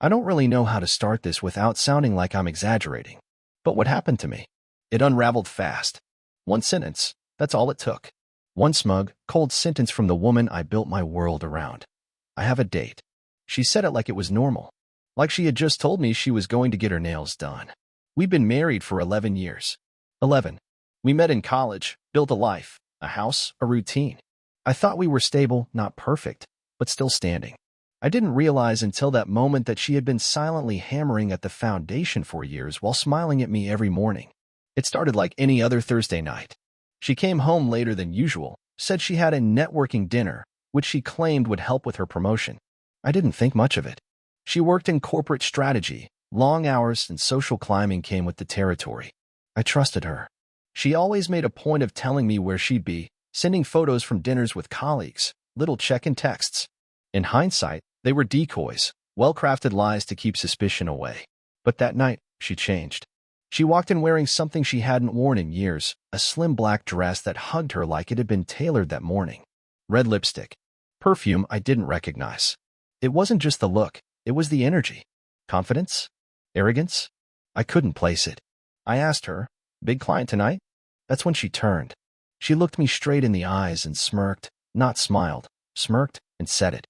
I don't really know how to start this without sounding like I'm exaggerating. But what happened to me? It unraveled fast. One sentence, that's all it took. One smug, cold sentence from the woman I built my world around. I have a date. She said it like it was normal. Like she had just told me she was going to get her nails done. We've been married for 11 years. 11. We met in college, built a life, a house, a routine. I thought we were stable, not perfect, but still standing. I didn't realize until that moment that she had been silently hammering at the foundation for years while smiling at me every morning. It started like any other Thursday night. She came home later than usual, said she had a networking dinner, which she claimed would help with her promotion. I didn't think much of it. She worked in corporate strategy. Long hours and social climbing came with the territory. I trusted her. She always made a point of telling me where she'd be, sending photos from dinners with colleagues, little check-in texts. In hindsight, they were decoys, well-crafted lies to keep suspicion away. But that night, she changed. She walked in wearing something she hadn't worn in years, a slim black dress that hugged her like it had been tailored that morning. Red lipstick. Perfume I didn't recognize. It wasn't just the look, it was the energy. Confidence? Arrogance? I couldn't place it. I asked her, "Big client tonight?" That's when she turned. She looked me straight in the eyes and smirked, not smiled, smirked and said it.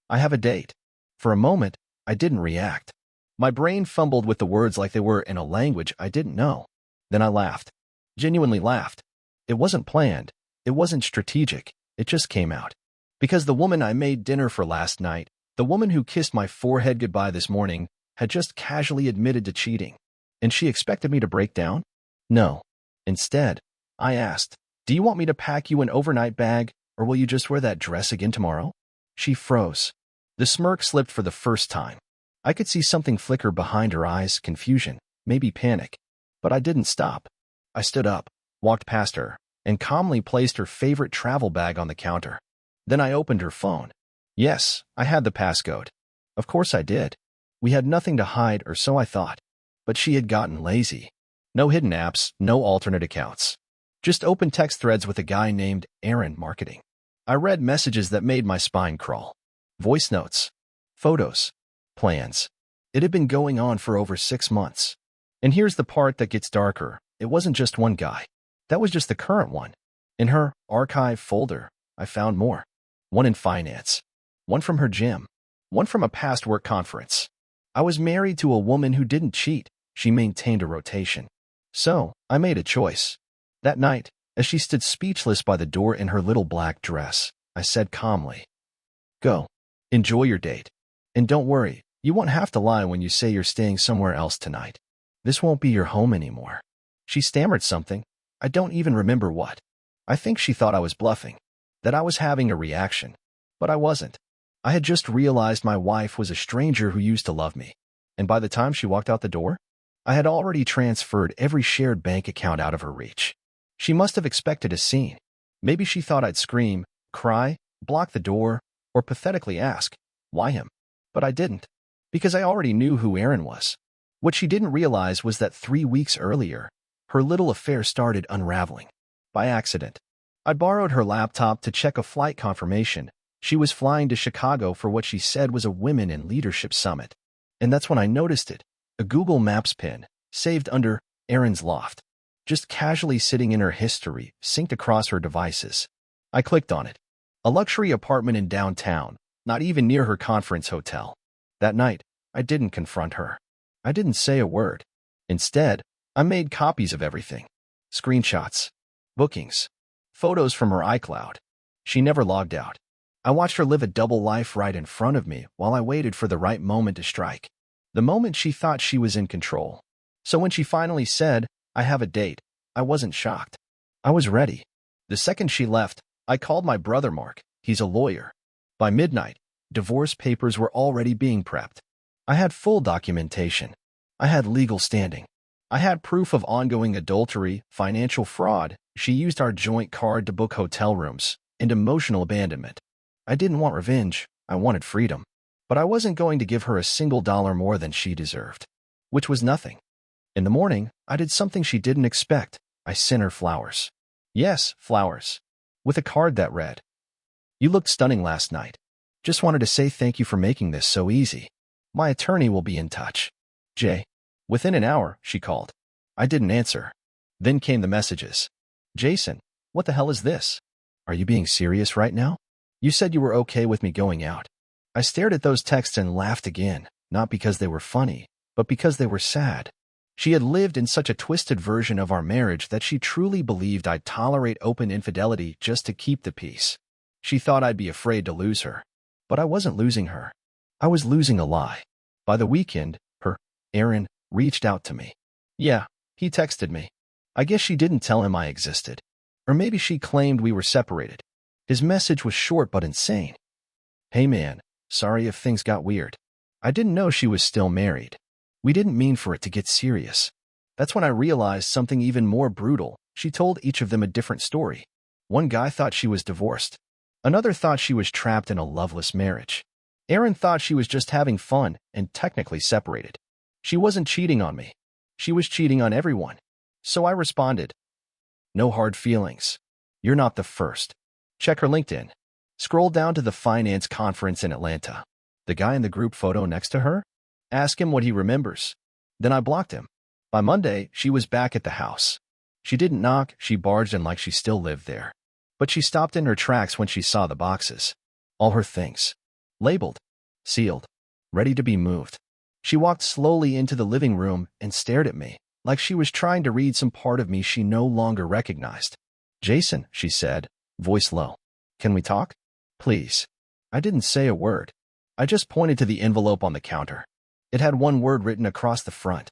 I have a date. For a moment, I didn't react. My brain fumbled with the words like they were in a language I didn't know. Then I laughed. Genuinely laughed. It wasn't planned. It wasn't strategic. It just came out. Because the woman I made dinner for last night, the woman who kissed my forehead goodbye this morning, had just casually admitted to cheating. And she expected me to break down? No. Instead, I asked, "Do you want me to pack you an overnight bag, or will you just wear that dress again tomorrow?" She froze. The smirk slipped for the first time. I could see something flicker behind her eyes, confusion, maybe panic. But I didn't stop. I stood up, walked past her, and calmly placed her favorite travel bag on the counter. Then I opened her phone. Yes, I had the passcode. Of course I did. We had nothing to hide, or so I thought. But she had gotten lazy. No hidden apps, no alternate accounts. Just open text threads with a guy named Aaron Marketing. I read messages that made my spine crawl. Voice notes. Photos. Plans. It had been going on for over 6 months. And here's the part that gets darker. It wasn't just one guy. That was just the current one. In her archive folder, I found more. One in finance. One from her gym. One from a past work conference. I was married to a woman who didn't cheat. She maintained a rotation. So, I made a choice. That night, as she stood speechless by the door in her little black dress, I said calmly, "Go. Enjoy your date. And don't worry, you won't have to lie when you say you're staying somewhere else tonight. This won't be your home anymore." She stammered something. I don't even remember what. I think she thought I was bluffing, that I was having a reaction. But I wasn't. I had just realized my wife was a stranger who used to love me. And by the time she walked out the door, I had already transferred every shared bank account out of her reach. She must have expected a scene. Maybe she thought I'd scream, cry, block the door, or pathetically ask, "Why him?" But I didn't, because I already knew who Aaron was. What she didn't realize was that 3 weeks earlier, her little affair started unraveling. By accident. I borrowed her laptop to check a flight confirmation. She was flying to Chicago for what she said was a Women in Leadership Summit. And that's when I noticed it. A Google Maps pin, saved under Aaron's Loft. Just casually sitting in her history, synced across her devices. I clicked on it. A luxury apartment in downtown, not even near her conference hotel. That night, I didn't confront her. I didn't say a word. Instead, I made copies of everything. Screenshots. Bookings. Photos from her iCloud. She never logged out. I watched her live a double life right in front of me while I waited for the right moment to strike. The moment she thought she was in control. So when she finally said, "I have a date," I wasn't shocked. I was ready. The second she left, I called my brother Mark. He's a lawyer. By midnight, divorce papers were already being prepped. I had full documentation. I had legal standing. I had proof of ongoing adultery, financial fraud. She used our joint card to book hotel rooms, and emotional abandonment. I didn't want revenge. I wanted freedom. But I wasn't going to give her a single dollar more than she deserved. Which was nothing. In the morning, I did something she didn't expect. I sent her flowers. Yes, flowers. With a card that read, "You looked stunning last night. Just wanted to say thank you for making this so easy." My attorney will be in touch. Jay. Within an hour, she called. I didn't answer. Then came the messages. Jason, what the hell is this? Are you being serious right now? You said you were okay with me going out. I stared at those texts and laughed again, not because they were funny, but because they were sad. She had lived in such a twisted version of our marriage that she truly believed I'd tolerate open infidelity just to keep the peace. She thought I'd be afraid to lose her. But I wasn't losing her. I was losing a lie. By the weekend, Aaron, reached out to me. Yeah, he texted me. I guess she didn't tell him I existed. Or maybe she claimed we were separated. His message was short but insane. Hey man, sorry if things got weird. I didn't know she was still married. We didn't mean for it to get serious. That's when I realized something even more brutal. She told each of them a different story. One guy thought she was divorced. Another thought she was trapped in a loveless marriage. Aaron thought she was just having fun and technically separated. She wasn't cheating on me. She was cheating on everyone. So I responded, no hard feelings. You're not the first. Check her LinkedIn. Scroll down to the finance conference in Atlanta. The guy in the group photo next to her? Ask him what he remembers. Then I blocked him. By Monday, she was back at the house. She didn't knock, she barged in like she still lived there. But she stopped in her tracks when she saw the boxes. All her things. Labeled. Sealed. Ready to be moved. She walked slowly into the living room and stared at me, like she was trying to read some part of me she no longer recognized. Jason, she said, voice low. Can we talk? Please. I didn't say a word. I just pointed to the envelope on the counter. It had one word written across the front.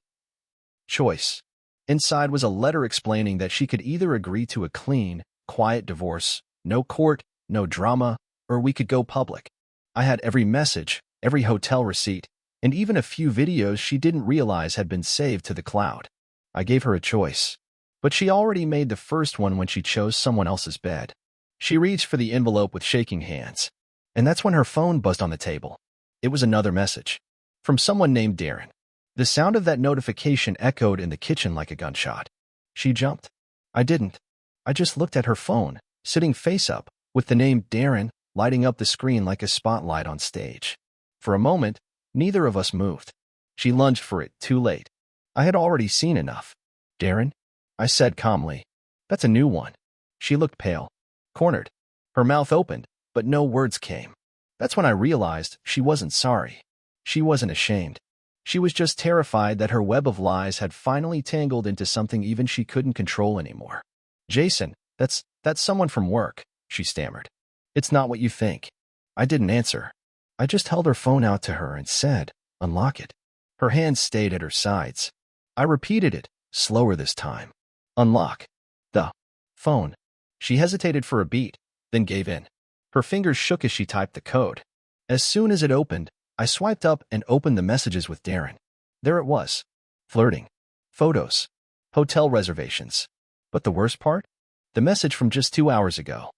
Choice. Inside was a letter explaining that she could either agree to a clean, quiet divorce, no court, no drama, or we could go public. I had every message, every hotel receipt, and even a few videos she didn't realize had been saved to the cloud. I gave her a choice. But she already made the first one when she chose someone else's bed. She reached for the envelope with shaking hands. And that's when her phone buzzed on the table. It was another message. From someone named Darren. The sound of that notification echoed in the kitchen like a gunshot. She jumped. I didn't. I just looked at her phone, sitting face up, with the name Darren lighting up the screen like a spotlight on stage. For a moment, neither of us moved. She lunged for it, too late. I had already seen enough. Darren? I said calmly. That's a new one. She looked pale. Cornered. Her mouth opened, but no words came. That's when I realized she wasn't sorry. She wasn't ashamed. She was just terrified that her web of lies had finally tangled into something even she couldn't control anymore. Jason, that's someone from work, she stammered. It's not what you think. I didn't answer. I just held her phone out to her and said, unlock it. Her hands stayed at her sides. I repeated it, slower this time. Unlock the phone. She hesitated for a beat, then gave in. Her fingers shook as she typed the code. As soon as it opened, I swiped up and opened the messages with Darren. There it was. Flirting. Photos. Hotel reservations. But the worst part? The message from just 2 hours ago.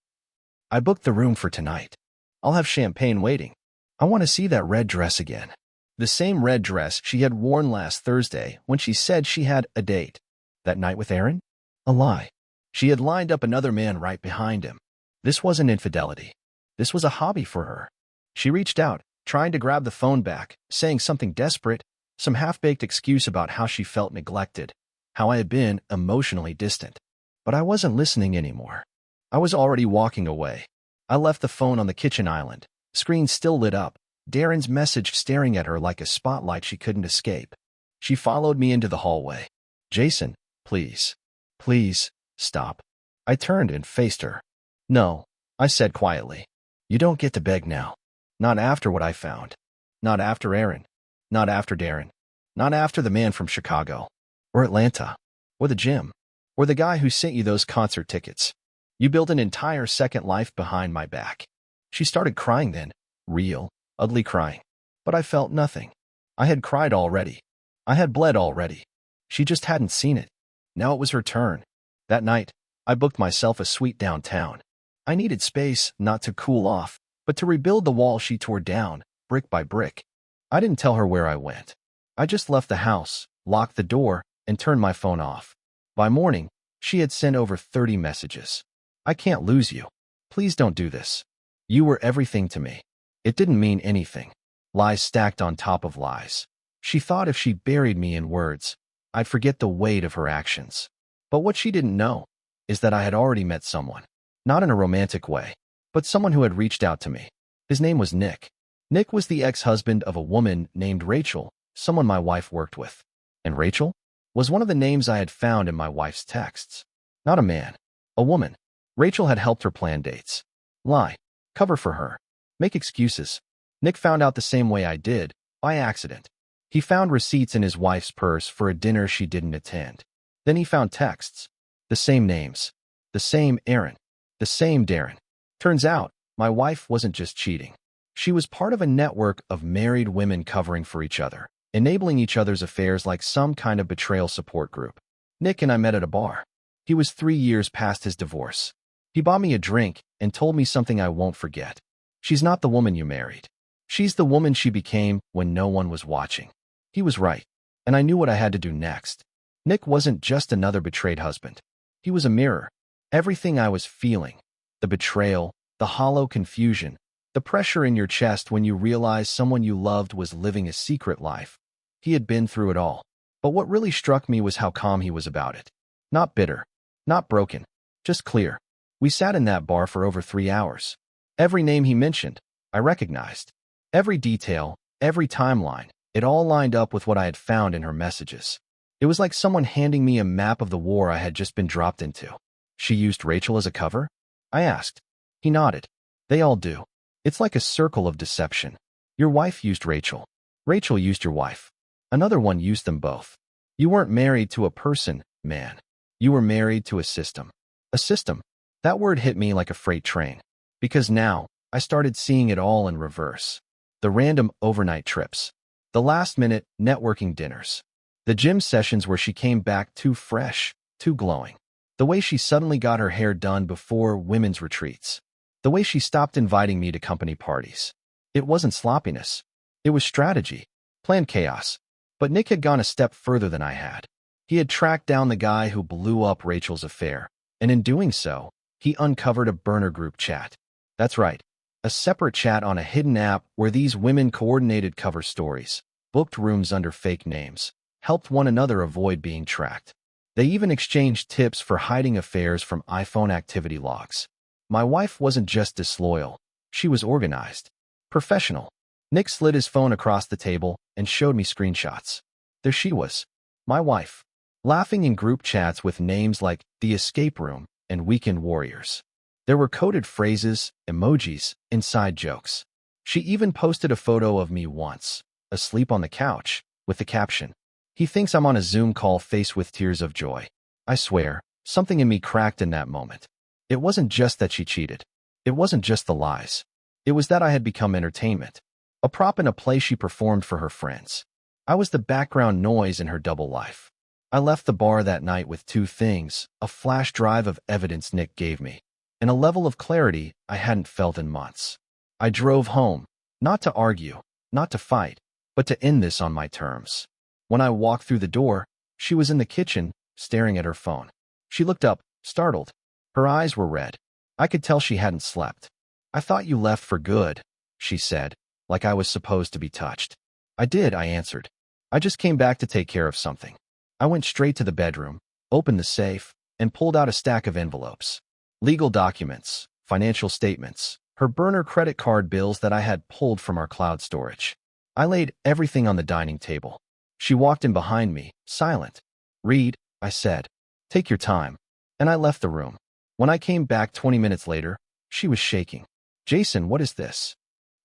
I booked the room for tonight. I'll have champagne waiting. I want to see that red dress again. The same red dress she had worn last Thursday when she said she had a date. That night with Aaron? A lie. She had lined up another man right behind him. This wasn't infidelity. This was a hobby for her. She reached out, trying to grab the phone back, saying something desperate, some half-baked excuse about how she felt neglected, how I had been emotionally distant. But I wasn't listening anymore. I was already walking away. I left the phone on the kitchen island, screen still lit up, Darren's message staring at her like a spotlight she couldn't escape. She followed me into the hallway. Jason, please. Please, stop. I turned and faced her. No, I said quietly. You don't get to beg now. Not after what I found. Not after Aaron. Not after Darren. Not after the man from Chicago. Or Atlanta. Or the gym. Or the guy who sent you those concert tickets. You built an entire second life behind my back. She started crying then. Real, ugly crying. But I felt nothing. I had cried already. I had bled already. She just hadn't seen it. Now it was her turn. That night, I booked myself a suite downtown. I needed space, not to cool off, but to rebuild the wall she tore down, brick by brick. I didn't tell her where I went. I just left the house, locked the door, and turned my phone off. By morning, she had sent over 30 messages. I can't lose you. Please don't do this. You were everything to me. It didn't mean anything. lies stacked on top of lies. She thought if she buried me in words, I'd forget the weight of her actions. But what she didn't know is that I had already met someone, not in a romantic way, but someone who had reached out to me. His name was Nick. Nick was the ex-husband of a woman named Rachel, someone my wife worked with. And Rachel was one of the names I had found in my wife's texts. Not a man, a woman. Rachel had helped her plan dates, lie, cover for her, make excuses. Nick found out the same way I did, by accident. He found receipts in his wife's purse for a dinner she didn't attend. Then he found texts, the same names, the same Aaron, the same Darren. Turns out, my wife wasn't just cheating. She was part of a network of married women covering for each other, enabling each other's affairs like some kind of betrayal support group. Nick and I met at a bar. He was 3 years past his divorce. He bought me a drink and told me something I won't forget. She's not the woman you married. She's the woman she became when no one was watching. He was right, and I knew what I had to do next. Nick wasn't just another betrayed husband. He was a mirror. Everything I was feeling, the betrayal, the hollow confusion, the pressure in your chest when you realize someone you loved was living a secret life. He had been through it all. But what really struck me was how calm he was about it. Not bitter, not broken, just clear. We sat in that bar for over 3 hours. Every name he mentioned, I recognized. Every detail, every timeline, it all lined up with what I had found in her messages. It was like someone handing me a map of the war I had just been dropped into. She used Rachel as a cover? I asked. He nodded. They all do. It's like a circle of deception. Your wife used Rachel. Rachel used your wife. Another one used them both. You weren't married to a person, man. You were married to a system. A system. That word hit me like a freight train. Because now, I started seeing it all in reverse. The random overnight trips. The last-minute networking dinners. The gym sessions where she came back too fresh, too glowing. The way she suddenly got her hair done before women's retreats. The way she stopped inviting me to company parties. It wasn't sloppiness. It was strategy. Planned chaos. But Nick had gone a step further than I had. He had tracked down the guy who blew up Rachel's affair, and in doing so, he uncovered a burner group chat. That's right, a separate chat on a hidden app where these women coordinated cover stories, booked rooms under fake names, helped one another avoid being tracked. They even exchanged tips for hiding affairs from iPhone activity logs. My wife wasn't just disloyal, she was organized. Professional. Nick slid his phone across the table and showed me screenshots. There she was, my wife, laughing in group chats with names like The Escape Room and Weekend Warriors. There were coded phrases, emojis, inside jokes. She even posted a photo of me once, asleep on the couch, with the caption, "He thinks I'm on a Zoom call faced with tears of joy." I swear, something in me cracked in that moment. It wasn't just that she cheated. It wasn't just the lies. It was that I had become entertainment. A prop in a play she performed for her friends. I was the background noise in her double life. I left the bar that night with 2 things, a flash drive of evidence Nick gave me, and a level of clarity I hadn't felt in months. I drove home, not to argue, not to fight, but to end this on my terms. When I walked through the door, she was in the kitchen, staring at her phone. She looked up, startled. Her eyes were red. I could tell she hadn't slept. "I thought you left for good," she said, like I was supposed to be touched. "I did," I answered. "I just came back to take care of something." I went straight to the bedroom, opened the safe, and pulled out a stack of envelopes. Legal documents, financial statements, her burner credit card bills that I had pulled from our cloud storage. I laid everything on the dining table. She walked in behind me, silent. "Read," I said. "Take your time." And I left the room. When I came back 20 minutes later, she was shaking. "Jason, what is this?"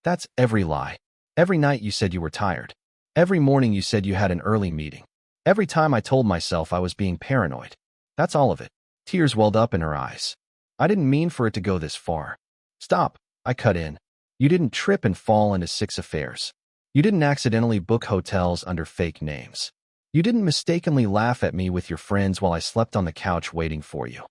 "That's every lie. Every night you said you were tired. Every morning you said you had an early meeting. Every time I told myself I was being paranoid. That's all of it." Tears welled up in her eyes. "I didn't mean for it to go this far." "Stop," I cut in. "You didn't trip and fall into 6 affairs. You didn't accidentally book hotels under fake names. You didn't mistakenly laugh at me with your friends while I slept on the couch waiting for you.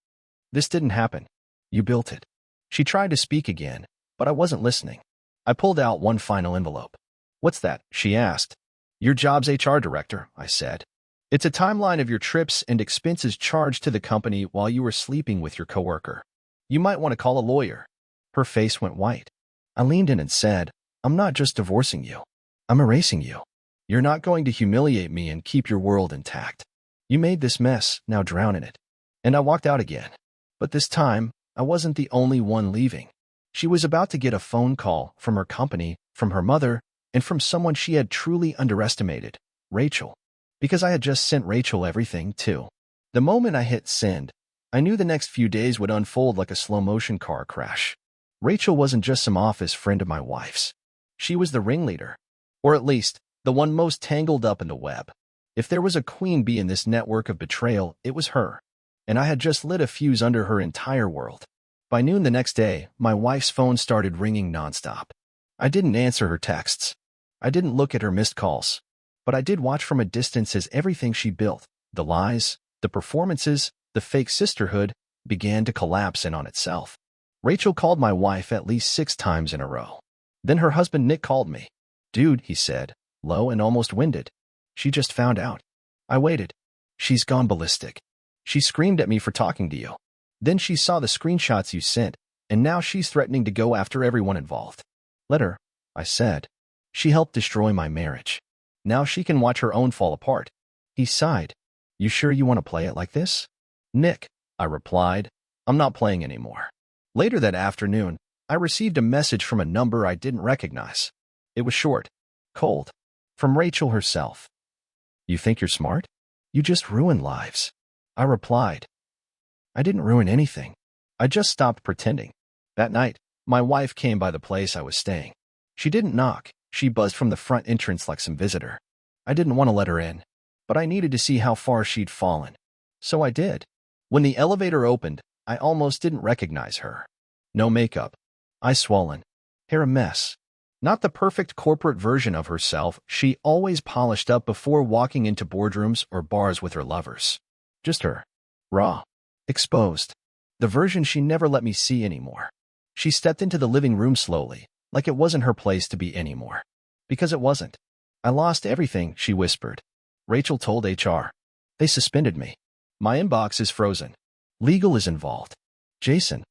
This didn't happen. You built it." She tried to speak again, but I wasn't listening. I pulled out one final envelope. "What's that?" she asked. "Your job's HR director," I said. "It's a timeline of your trips and expenses charged to the company while you were sleeping with your coworker. You might want to call a lawyer." Her face went white. I leaned in and said, "I'm not just divorcing you. I'm erasing you. You're not going to humiliate me and keep your world intact. You made this mess, now drown in it. And I walked out again. But this time, I wasn't the only one leaving. She was about to get a phone call from her company, from her mother, and from someone she had truly underestimated, Rachel. Because I had just sent Rachel everything, too. The moment I hit send, I knew the next few days would unfold like a slow-motion car crash. Rachel wasn't just some office friend of my wife's. She was the ringleader. Or at least, the one most tangled up in the web. If there was a queen bee in this network of betrayal, it was her. And I had just lit a fuse under her entire world. By noon the next day, my wife's phone started ringing nonstop. I didn't answer her texts. I didn't look at her missed calls. But I did watch from a distance as everything she built, the lies, the performances, the fake sisterhood, began to collapse in on itself. Rachel called my wife at least 6 times in a row. Then her husband Nick called me. "Dude," he said, low and almost winded. "She just found out." I waited. "She's gone ballistic. She screamed at me for talking to you. Then she saw the screenshots you sent, and now she's threatening to go after everyone involved." "Let her," I said. "She helped destroy my marriage. Now she can watch her own fall apart." He sighed. "You sure you want to play it like this?" "Nick," I replied, "I'm not playing anymore." Later that afternoon, I received a message from a number I didn't recognize. It was short, cold, from Rachel herself. "You think you're smart? You just ruined lives." I replied. "I didn't ruin anything. I just stopped pretending." That night, my wife came by the place I was staying. She didn't knock. She buzzed from the front entrance like some visitor. I didn't want to let her in, but I needed to see how far she'd fallen. So I did. When the elevator opened, I almost didn't recognize her. No makeup. Eyes swollen. Hair a mess. Not the perfect corporate version of herself she always polished up before walking into boardrooms or bars with her lovers. Just her. Raw. Exposed. The version she never let me see anymore. She stepped into the living room slowly, like it wasn't her place to be anymore. Because it wasn't. "I lost everything," she whispered. "Rachel told HR. They suspended me. My inbox is frozen. Legal is involved." "Jason,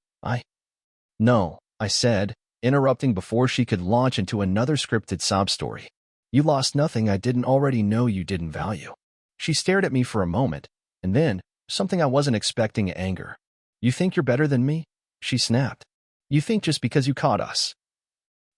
No," I said, interrupting before she could launch into another scripted sob story. "You lost nothing I didn't already know you didn't value." She stared at me for a moment, and then, something I wasn't expecting, anger. "You think you're better than me?" she snapped. "You think just because you caught us."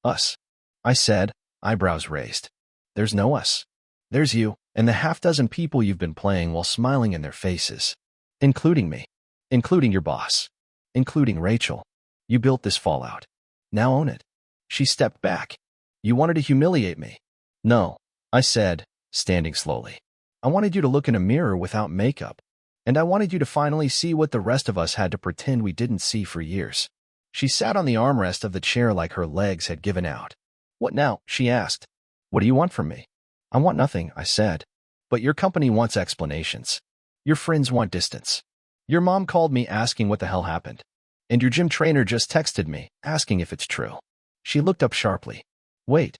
"Us," I said, eyebrows raised. "There's no us. There's you, and the half-dozen people you've been playing while smiling in their faces. Including me. Including your boss. Including Rachel. You built this fallout. Now own it." She stepped back. "You wanted to humiliate me." "No," I said, standing slowly. "I wanted you to look in a mirror without makeup. And I wanted you to finally see what the rest of us had to pretend we didn't see for years." She sat on the armrest of the chair like her legs had given out. "What now?" she asked. "What do you want from me?" "I want nothing," I said. "But your company wants explanations. Your friends want distance. Your mom called me asking what the hell happened. And your gym trainer just texted me, asking if it's true." She looked up sharply. "Wait.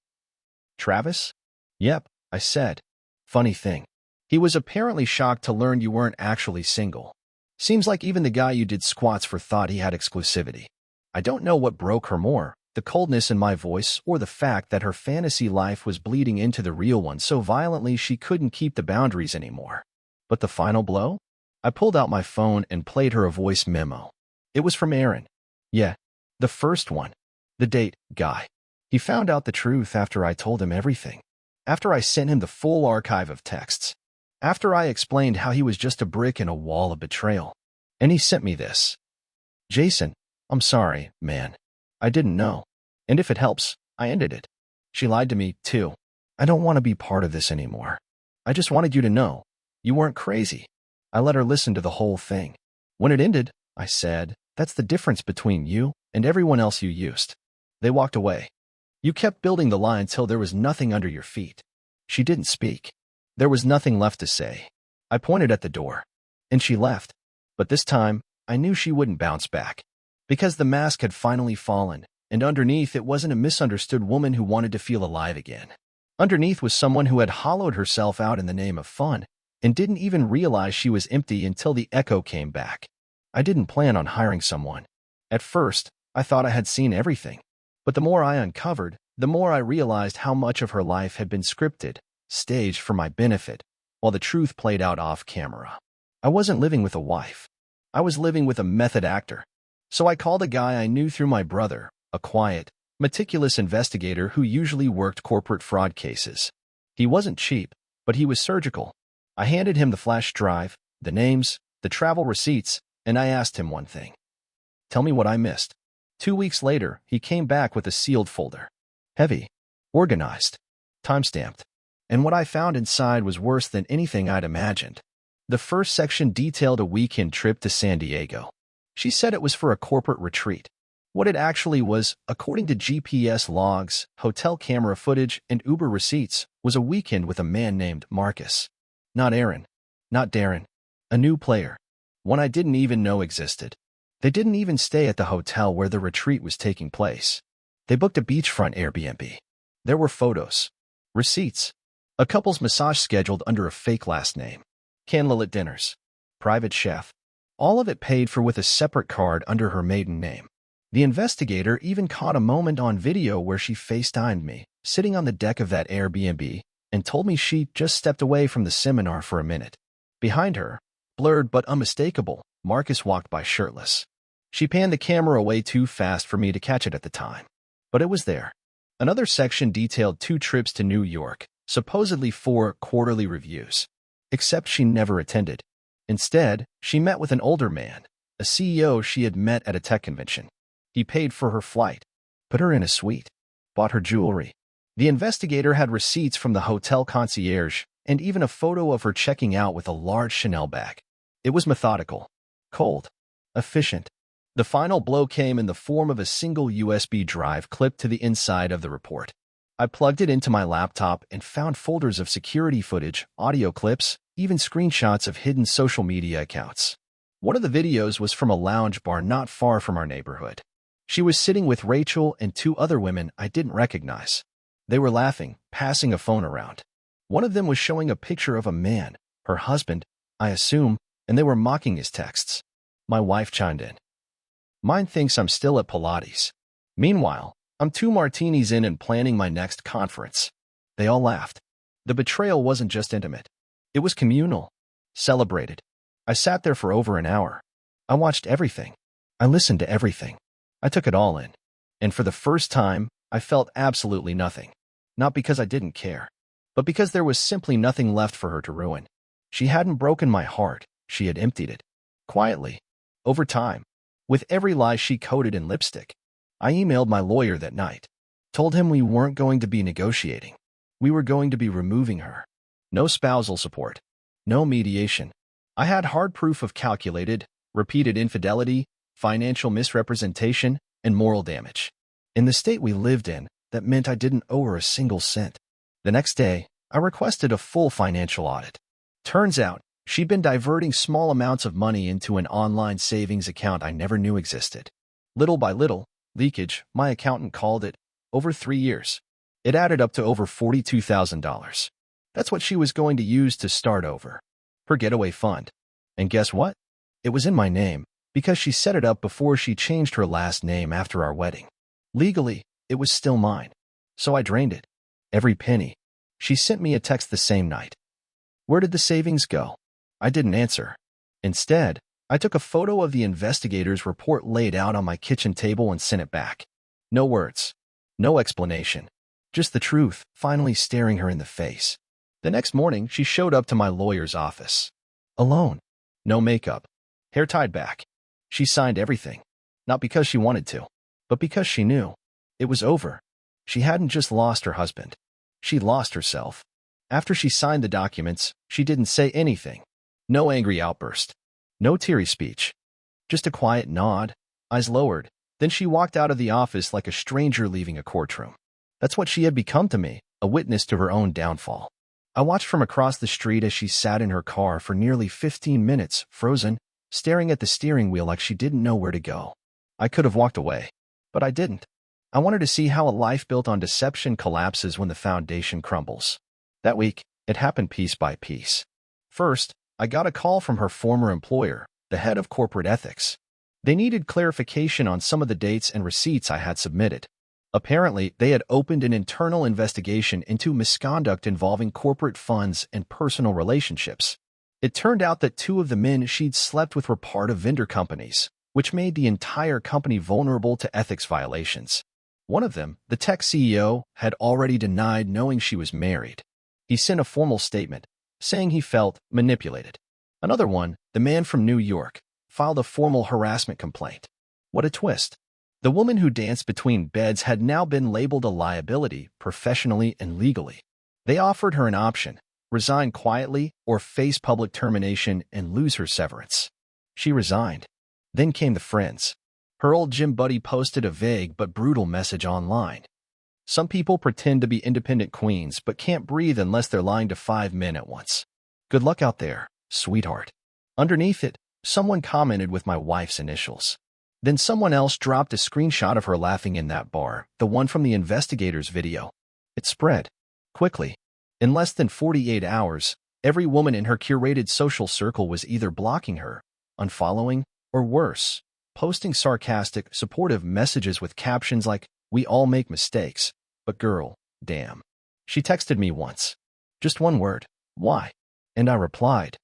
Travis?" "Yep," I said. "Funny thing. He was apparently shocked to learn you weren't actually single. Seems like even the guy you did squats for thought he had exclusivity." I don't know what broke her more, the coldness in my voice or the fact that her fantasy life was bleeding into the real one so violently she couldn't keep the boundaries anymore. But the final blow? I pulled out my phone and played her a voice memo. It was from Aaron. Yeah, the first one. The date guy. He found out the truth after I told him everything. After I sent him the full archive of texts. After I explained how he was just a brick in a wall of betrayal. And he sent me this. "Jason, I'm sorry, man. I didn't know. And if it helps, I ended it. She lied to me, too. I don't want to be part of this anymore. I just wanted you to know. You weren't crazy." I let her listen to the whole thing. "When it ended," I said, "that's the difference between you and everyone else you used." They walked away. "You kept building the lie until there was nothing under your feet." She didn't speak. There was nothing left to say. I pointed at the door. And she left. But this time, I knew she wouldn't bounce back. Because the mask had finally fallen, and underneath it wasn't a misunderstood woman who wanted to feel alive again. Underneath was someone who had hollowed herself out in the name of fun, and didn't even realize she was empty until the echo came back. I didn't plan on hiring someone. At first, I thought I had seen everything. But the more I uncovered, the more I realized how much of her life had been scripted, staged for my benefit, while the truth played out off camera. I wasn't living with a wife. I was living with a method actor. So I called a guy I knew through my brother, a quiet, meticulous investigator who usually worked corporate fraud cases. He wasn't cheap, but he was surgical. I handed him the flash drive, the names, the travel receipts, and I asked him one thing. Tell me what I missed. 2 weeks later, he came back with a sealed folder. Heavy, organized, time-stamped. And what I found inside was worse than anything I'd imagined. The first section detailed a weekend trip to San Diego. She said it was for a corporate retreat. What it actually was, according to GPS logs, hotel camera footage, and Uber receipts, was a weekend with a man named Marcus. Not Aaron. Not Darren. A new player. One I didn't even know existed. They didn't even stay at the hotel where the retreat was taking place. They booked a beachfront Airbnb. There were photos, receipts, a couple's massage scheduled under a fake last name, candlelit dinners, private chef, all of it paid for with a separate card under her maiden name. The investigator even caught a moment on video where she FaceTimed me, sitting on the deck of that Airbnb, and told me she just stepped away from the seminar for a minute. Behind her, blurred but unmistakable, Marcus walked by shirtless. She panned the camera away too fast for me to catch it at the time. But it was there. Another section detailed 2 trips to New York, supposedly for quarterly reviews. Except she never attended. Instead, she met with an older man, a CEO she had met at a tech convention. He paid for her flight, put her in a suite, bought her jewelry. The investigator had receipts from the hotel concierge and even a photo of her checking out with a large Chanel bag. It was methodical, cold, efficient. The final blow came in the form of a single USB drive clipped to the inside of the report. I plugged it into my laptop and found folders of security footage, audio clips, even screenshots of hidden social media accounts. One of the videos was from a lounge bar not far from our neighborhood. She was sitting with Rachel and 2 other women I didn't recognize. They were laughing, passing a phone around. One of them was showing a picture of a man, her husband, I assume, and they were mocking his texts. My wife chimed in. Mine thinks I'm still at Pilates. Meanwhile, I'm 2 martinis in and planning my next conference. They all laughed. The betrayal wasn't just intimate. It was communal, celebrated. I sat there for over an hour. I watched everything. I listened to everything. I took it all in. And for the first time, I felt absolutely nothing. Not because I didn't care, but because there was simply nothing left for her to ruin. She hadn't broken my heart. She had emptied it. Quietly. Over time. With every lie she coated in lipstick. I emailed my lawyer that night. Told him we weren't going to be negotiating. We were going to be removing her. No spousal support. No mediation. I had hard proof of calculated, repeated infidelity, financial misrepresentation, and moral damage. In the state we lived in, that meant I didn't owe her a single cent. The next day, I requested a full financial audit. Turns out, she'd been diverting small amounts of money into an online savings account I never knew existed. Little by little, leakage, my accountant called it, over 3 years. It added up to over $42,000. That's what she was going to use to start over. Her getaway fund. And guess what? It was in my name, because she set it up before she changed her last name after our wedding. Legally, it was still mine. So I drained it. Every penny. She sent me a text the same night. Where did the savings go? I didn't answer. Instead, I took a photo of the investigator's report laid out on my kitchen table and sent it back. No words. No explanation. Just the truth, finally staring her in the face. The next morning, she showed up to my lawyer's office. Alone. No makeup. Hair tied back. She signed everything. Not because she wanted to, but because she knew. It was over. She hadn't just lost her husband. She'd lost herself. After she signed the documents, she didn't say anything. No angry outburst. No teary speech. Just a quiet nod, eyes lowered. Then she walked out of the office like a stranger leaving a courtroom. That's what she had become to me, a witness to her own downfall. I watched from across the street as she sat in her car for nearly 15 minutes, frozen, staring at the steering wheel like she didn't know where to go. I could have walked away, but I didn't. I wanted to see how a life built on deception collapses when the foundation crumbles. That week, it happened piece by piece. First, I got a call from her former employer, the head of corporate ethics. They needed clarification on some of the dates and receipts I had submitted. Apparently, they had opened an internal investigation into misconduct involving corporate funds and personal relationships. It turned out that two of the men she'd slept with were part of vendor companies, which made the entire company vulnerable to ethics violations. One of them, the tech CEO, had already denied knowing she was married. He sent a formal statement, saying he felt manipulated. Another one, the man from New York, filed a formal harassment complaint. What a twist. The woman who danced between beds had now been labeled a liability, professionally and legally. They offered her an option: resign quietly or face public termination and lose her severance. She resigned. Then came the friends. Her old gym buddy posted a vague but brutal message online. Some people pretend to be independent queens but can't breathe unless they're lying to 5 men at once. Good luck out there, sweetheart. Underneath it, someone commented with my wife's initials. Then someone else dropped a screenshot of her laughing in that bar, the one from the investigator's video. It spread quickly. In less than 48 hours, every woman in her curated social circle was either blocking her, unfollowing, or worse, posting sarcastic, supportive messages with captions like, "We all make mistakes, but girl, damn." She texted me once. Just one word: why? And I replied,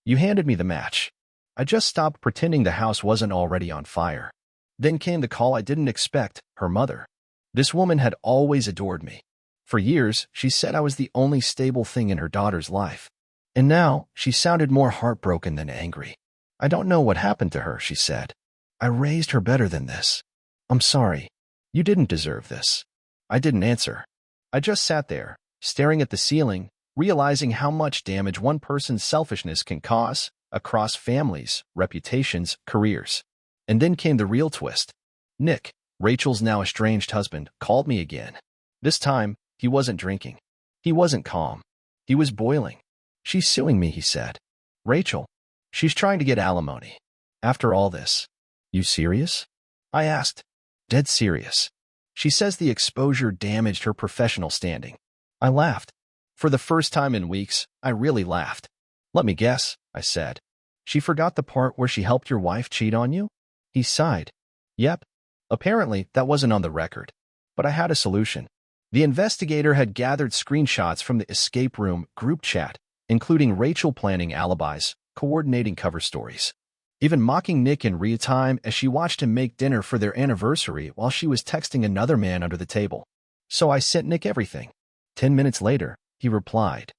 "You handed me the match. I just stopped pretending the house wasn't already on fire." Then came the call I didn't expect: her mother. This woman had always adored me. For years, she said I was the only stable thing in her daughter's life. And now, she sounded more heartbroken than angry. "I don't know what happened to her," she said. "I raised her better than this. I'm sorry. You didn't deserve this." I didn't answer. I just sat there, staring at the ceiling, realizing how much damage one person's selfishness can cause across families, reputations, careers. And then came the real twist. Nick, Rachel's now estranged husband, called me again. This time, he wasn't drinking. He wasn't calm. He was boiling. "She's suing me," he said. "Rachel. She's trying to get alimony. After all this." "You serious?" I asked. "Dead serious. She says the exposure damaged her professional standing." I laughed. For the first time in weeks, I really laughed. "Let me guess," I said. "She forgot the part where she helped your wife cheat on you?" He sighed. "Yep. Apparently, that wasn't on the record. But I had a solution." The investigator had gathered screenshots from the escape room group chat, including Rachel planning alibis, coordinating cover stories, even mocking Nick in real time as she watched him make dinner for their anniversary while she was texting another man under the table. So I sent Nick everything. 10 minutes later, he replied,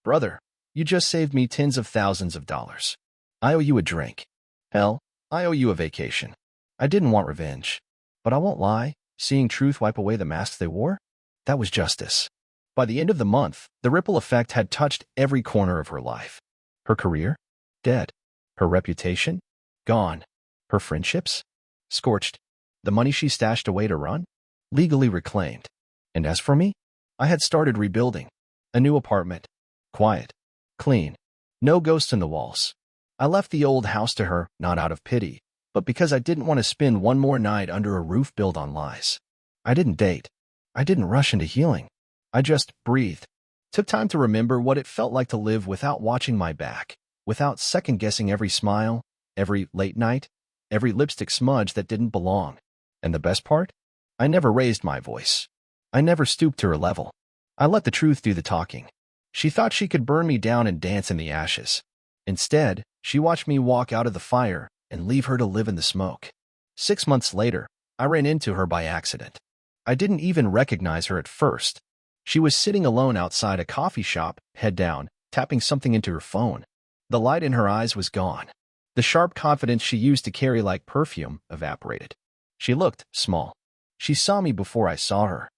"Brother, you just saved me tens of thousands of dollars. I owe you a drink. Hell, I owe you a vacation." I didn't want revenge. But I won't lie, seeing truth wipe away the masks they wore? That was justice. By the end of the month, the ripple effect had touched every corner of her life. Her career? Dead. Her reputation? Gone. Her friendships? Scorched. The money she stashed away to run? Legally reclaimed. And as for me? I had started rebuilding. A new apartment. Quiet. Clean. No ghosts in the walls. I left the old house to her, not out of pity, but because I didn't want to spend one more night under a roof built on lies. I didn't date. I didn't rush into healing. I just breathed. Took time to remember what it felt like to live without watching my back, without second-guessing every smile, every late night, every lipstick smudge that didn't belong. And the best part? I never raised my voice. I never stooped to her level. I let the truth do the talking. She thought she could burn me down and dance in the ashes. Instead, she watched me walk out of the fire and leave her to live in the smoke. 6 months later, I ran into her by accident. I didn't even recognize her at first. She was sitting alone outside a coffee shop, head down, tapping something into her phone. The light in her eyes was gone. The sharp confidence she used to carry like perfume evaporated. She looked small. She saw me before I saw her.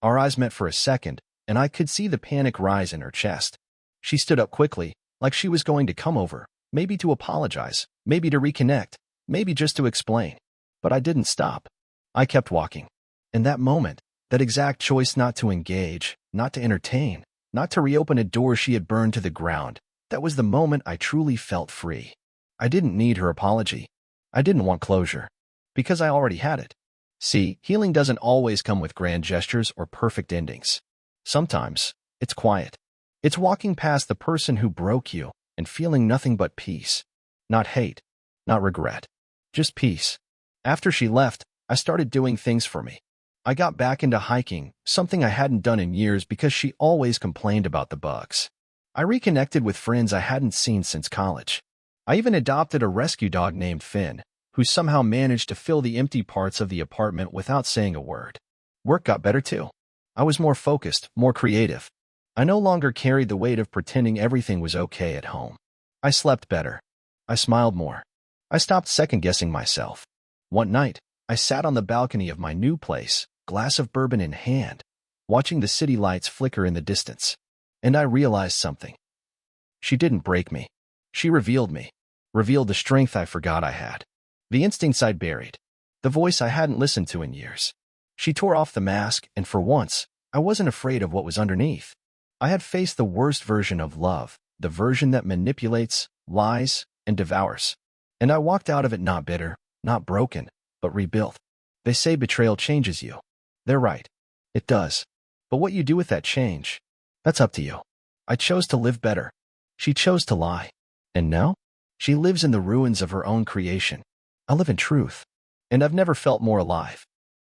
Our eyes met for a second, and I could see the panic rise in her chest. She stood up quickly, like she was going to come over, maybe to apologize, maybe to reconnect, maybe just to explain. But I didn't stop. I kept walking. In that moment, that exact choice not to engage, not to entertain, not to reopen a door she had burned to the ground, that was the moment I truly felt free. I didn't need her apology. I didn't want closure. Because I already had it. See, healing doesn't always come with grand gestures or perfect endings. Sometimes, it's quiet. It's walking past the person who broke you and feeling nothing but peace. Not hate, not regret. Just peace. After she left, I started doing things for me. I got back into hiking, something I hadn't done in years because she always complained about the bugs. I reconnected with friends I hadn't seen since college. I even adopted a rescue dog named Finn, who somehow managed to fill the empty parts of the apartment without saying a word. Work got better too. I was more focused, more creative. I no longer carried the weight of pretending everything was okay at home. I slept better. I smiled more. I stopped second-guessing myself. One night, I sat on the balcony of my new place, glass of bourbon in hand, watching the city lights flicker in the distance. And I realized something. She didn't break me. She revealed me. Revealed the strength I forgot I had. The instincts I'd buried. The voice I hadn't listened to in years. She tore off the mask, and for once, I wasn't afraid of what was underneath. I had faced the worst version of love, the version that manipulates, lies, and devours. And I walked out of it not bitter, not broken, but rebuilt. They say betrayal changes you. They're right. It does. But what you do with that change, that's up to you. I chose to live better. She chose to lie. And now? She lives in the ruins of her own creation. I live in truth. And I've never felt more alive.